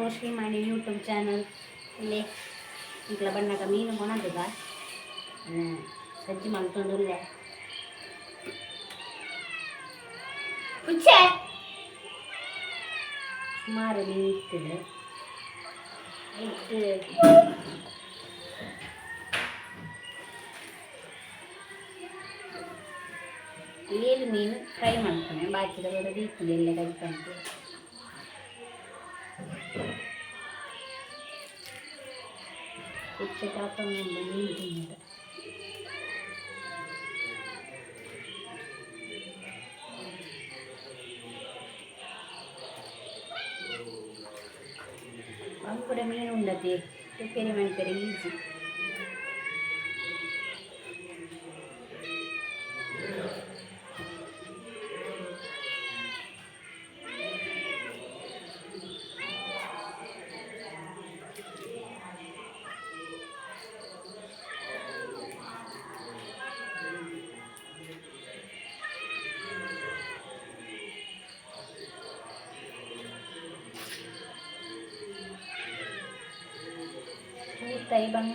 Shrimani YouTube channel ಇಲ್ಲಿ ಇಂಕ್ಲ ಬಣ್ಣಗ ಮೀನು ಕೊಣದುಗ ಸಜ್ಜಿ ಮಲ್ತೊಂದುಲ್ಲೆ ಸುಮಾರು ಮೀನು ಇಟ್ಟಿದೆ ಇಟ್ಟು ಏಳು ಮೀನು ಫ್ರೈ ಮಾಡ್ತಾನೆ ಬಾಕಿದ ಬರೋದು ಇಟ್ಟಿದೆ ಎಲ್ಲ ಕಲಿತಂತೆ ಕುಚ್ಚೆ ಕಾಕೊಂಡು ಮೀನು ತಿಂದಿದೆ ಅವು ಕೂಡ ಮೀನು ಉಂಡತೆ ರಿಪೇರಿ ಮಾಡ್ತಾರೆ ಈಸಿ ತೈ ಬಣ್ಣ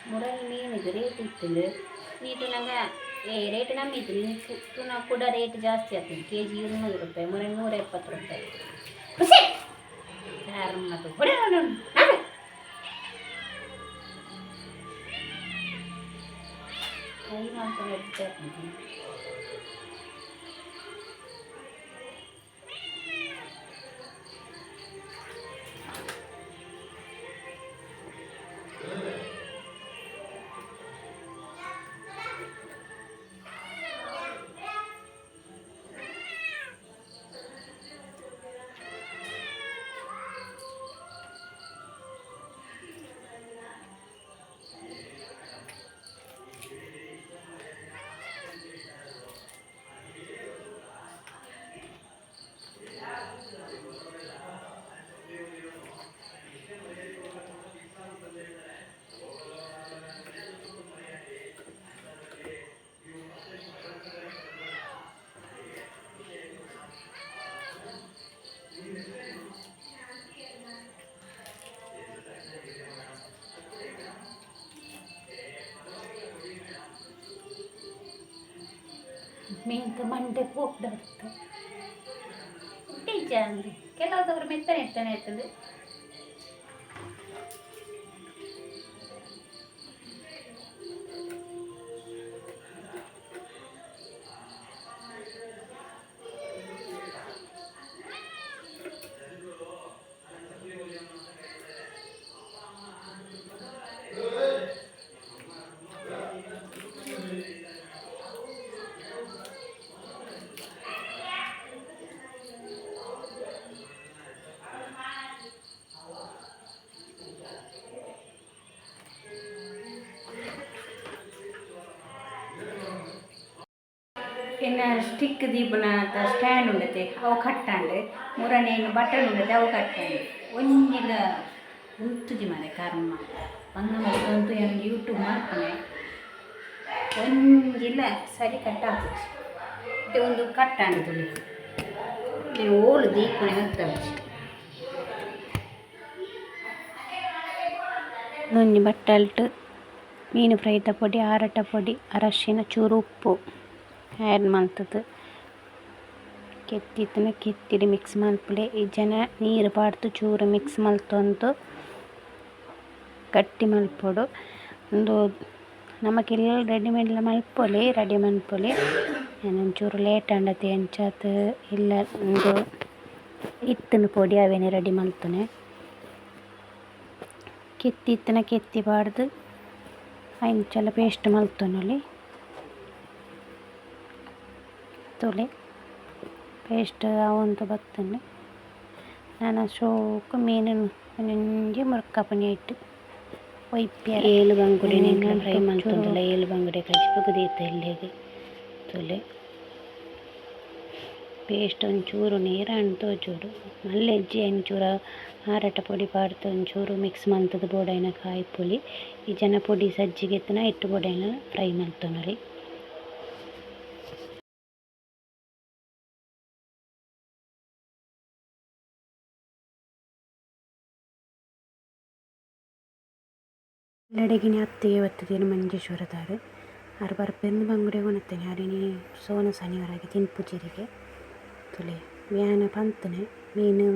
ಮುರಳಿ ಮೀನಿಗೆ ರೇಟ್ ಇರ್ತದೆ ನೀಟು ನಂಗೆ ರೇಟ್ ನಮ್ಮಿತ್ತು ನೀನು ಕೂಡ ರೇಟ್ ಜಾಸ್ತಿ ಆಗ್ತದೆ KG 200 ರೂಪಾಯಿ ಮುರಳಿ 170 ರೂಪಾಯಿ ಮತ್ತು ಕೈ ಮಾಡ್ಕೊಂಡು ಮೆಂತ ಮಂಡೆ ಪೋಕ್ಡಾಡ್ತು ಟೀಚರ್ ಅಂದು ಕೆಲವದವರು ಮೆತ್ತನೆ ಇರ್ತದೆ ಇನ್ನು ಸ್ಟಿಕ್ ದೀಪನ ಸ್ಟ್ಯಾಂಡ್ ಉಂಡತೆ ಅವು ಕಟ್ಟಾಂಡು ಮೂರನೇ ಬಟನ್ ಉಂಡತೆ ಅವು ಕಟ್ಟಾಂಡು ಒಂಜಿಲ ಉಂತುದಿ ಮನೆ ಕರ್ಮ ಒಂದು ಮತ್ತೊಂದು ಏನು ಯೂಟ್ಯೂಬ್ ಮಾಡ್ತಾನೆ ಒಂಜಿಲ ಸರಿ ಕಟ್ಟಾಗ್ತದೆ ಮತ್ತೆ ಒಂದು ಕಟ್ಟಾಂಡು ತುಳಿ ನೀನು ಓಳು ದೀಪನೆ ಹತ್ತವೆ ನೊಂಜಿ ಬಟ್ಟಲ್ಟು ಮೀನು ಫ್ರೈತ ಪೊಡಿ ಆರಟ ಪೊಡಿ ಅರಶಿನ ಚೂರು ಉಪ್ಪು ಆ್ಯಡ್ ಮಾಡ್ತದೆ ಕೆತ್ತಿಡಿ ಮಿಕ್ಸ್ ಮಲ್ಪಲೆ ಈ ಜನ ನೀರು ಪಾಡ್ದು ಚೂರು ಮಿಕ್ಸ್ ಮಲ್ತೊಂದು ಗಟ್ಟಿ ಮಲ್ಪೊಡು ಒಂದು ನಮಗೆಲ್ಲ ರೆಡಿಮೇಡ್ಲ ಮಲ್ಪೊಲಿ ರೆಡಿ ಮಲ್ಪೊಲಿ ಒಂಚೂರು ಲೇಟ್ ಅಂಡತೆ ಎಂಚಾತ್ ಇಲ್ಲ ಒಂದು ಇತ್ತಿನ ಪೊಡಿ ಅವೇನೆ ರೆಡಿ ಮಲ್ತನೆ ಕೆತ್ತಿ ಪಾಡ್ದು ಅಂಚೆಲ್ಲ ಪೇಸ್ಟ್ ಮಲ್ತೊನೊಲಿ ತೊಲೆ ಪೇಸ್ಟ್ ಅವಂತ ಬತ್ತನೆ ನಾನು ಶೋಕು ಮೀನು ಒಂಜಿ ಮುರ್ಕಪನಿ ಇಟ್ಟು ಒಯ್ಪ್ಯ ಏಳು ಬಂಗುಡೆ ಫ್ರೈ ಮಾಡ್ತಂದಲ್ಲ ಏಳು ಬಂಗುಡೆ ಕಚ್ಚಿ ಬಗ್ದೀತ ಇಲ್ಲಿಗೆ ತೊಲೆ ಪೇಸ್ಟ್ ಒಂಚೂರು ನೀರಾಂಡ್ ತೋಜುಡು ಮಲ್ಲ ಹೆಜ್ಜೆ ಒಂಚೂರು ಆರಟ ಪೊಡಿ ಪಾಡ್ದು ಒಂಚೂರು ಮಿಕ್ಸ್ ಮಲ್ತದ ಬೋಡೈನ ಕಾಯಿ ಪುಳಿ ಈ ಜನ ಪೊಡಿ ಸಜ್ಜಿಗೆ ಎತ್ತನ ಇಟ್ಟು ಬೋಡೈನ ಫ್ರೈ ಮಲ್ತೊನರಿ. ಲಡಗಿನ ಅತ್ತಿಗೆ ಒತ್ತದೇನು ಮಂಜೇಶ್ವರದಾರು ಆರು ಬರ್ಪೆಂದು ಬಂಗುಡೆ ಕೊನತ್ತೇನೆ ಅರಿನಿ ಸೋನ ಶನಿವಾರಾಗಿ ತಿನ್ಪುಜಿರಿಗೆ ತುಲೆ ವ್ಯಾನ ಪಂತನೆ ಮೀನು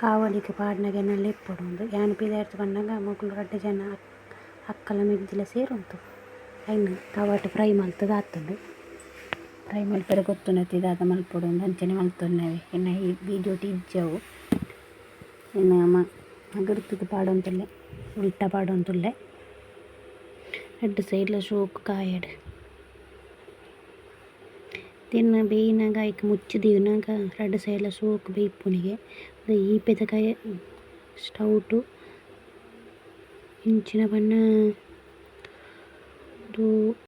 ಕಾವಲಿಗೆ ಪಾಡ್ನಾಗೆಲ್ಲ ಎಪ್ಪೊಡು ಯಾನು ಪಿದಾರ್ಥ ಬಂದಾಗ ಮಗಳು 2 ಜನ ಅಕ್ಕಲ ಮಿಗ್ದಿಲ ಸೇರುಂಟು ಐನು ಕವಾಟ ಫ್ರೈ ಮಲ್ತದ ಆತುಂಡು ಫ್ರೈ ಮಲ್ಪರೆ ಗೊತ್ತುನತಿ ಇದಾದ ಮಲ್ಪೊಡು ಅಂಚನೆ ಮಲ್ತೊನ್ನವೆ ಇನ್ನು ಈ ವಿಡಿಯೋ ಇಜ್ಜವು ಇನ್ನು ಮಗಡ್ತದ ಪಾಡೊಂದುಲ್ಲೆ ಉಲ್ಟ ಪಾಡೊಂದುಲ್ಲೆ 2 ಸೈಡ್ಲ ಶೋಕು ಕಾಯಡ್ ತಿನ್ನ ಬೇಯಿನಾಗ ಐಕ್ ಮುಚ್ಚಿದೀವಿನಾಗ 2 ಸೈಡ್ಲ ಶೋಕು ಬೇಯ್ಪುನಿಗೆ ಈ ಪೆದಕಾಯ ಸ್ಟೌಟು ಇಂಚಿನ ಬಣ್ಣ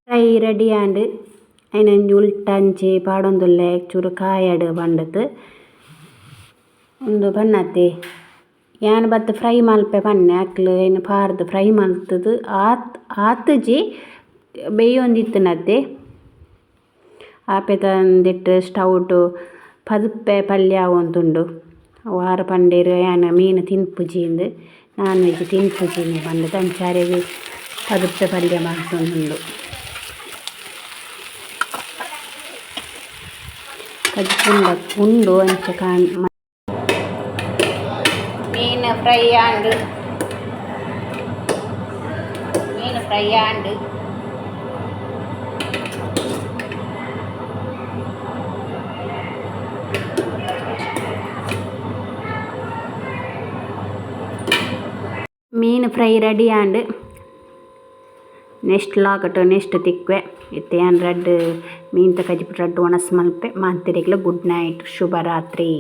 ಫ್ರೈ ರೆಡಿ ಆಂಡ್ ಐನಂಜಿ ಉಲ್ಟ ಅಂಚಿ ಪಾಡೊಂದುಲ್ಲೆ ಚೂರು ಕಾಯಡ್ ಪಂಡತ್ ಒಂದು ಬನ್ನತ್ತೆ ಯಾನ್ ಬತ್ತು ಫ್ರೈ ಮಲ್ಪೆ ಪನ್ನೆ ಅಕ್ಲು ಏನು ಪಾರ್ದು ಫ್ರೈ ಮಲ್ತದು ಆತುಜಿ ಬೇಯೊಂದಿತ್ತನದ್ದೆ ಆಪೆತ ಒಂದಿಟ್ಟು ಸ್ಟೌಟು ಪದುಪ್ಪೆ ಪಲ್ಯ ಆವೊಂದುಂಡು ವಾರ ಪಂಡೇರು ಯಾನ ಮೀನು ತಿನ್ಪುಜಿಂದು ನಾನ್ ವೆಜ್ ತಿನ್ಪುಜಿಂದು ಪಂಡದು ಅಂಚಾರೆಗ್ ಪದುಪ್ಪೆ ಪಲ್ಯ ಮಲ್ತೊಂದುಂಡು ಕಜ್ಪುಂಡ ಉಂಡು ಅಂಚ ಮೀನು ಫ್ರೈ ಆಂಡ್ ಮೀನು ಫ್ರೈ ರೆಡಿ ಆಂಡ್ ನೆಕ್ಸ್ಟ್ ಲಾಕಟು ನೆಕ್ಸ್ಟ್ ತಿಕ್ವೆ ಇತ್ತೆ ಯಾನ್ ರಡ್ಡ್ ಮೀನ್ತ ಕಜಿಪುಟ್ಟು ರಡ್ಡ್ ಒಣಸ್ ಮಲ್ಪೆ ಮಾತೆರೆಗ್ಲ ಗುಡ್ ನೈಟ್ ಶುಭರಾತ್ರಿ.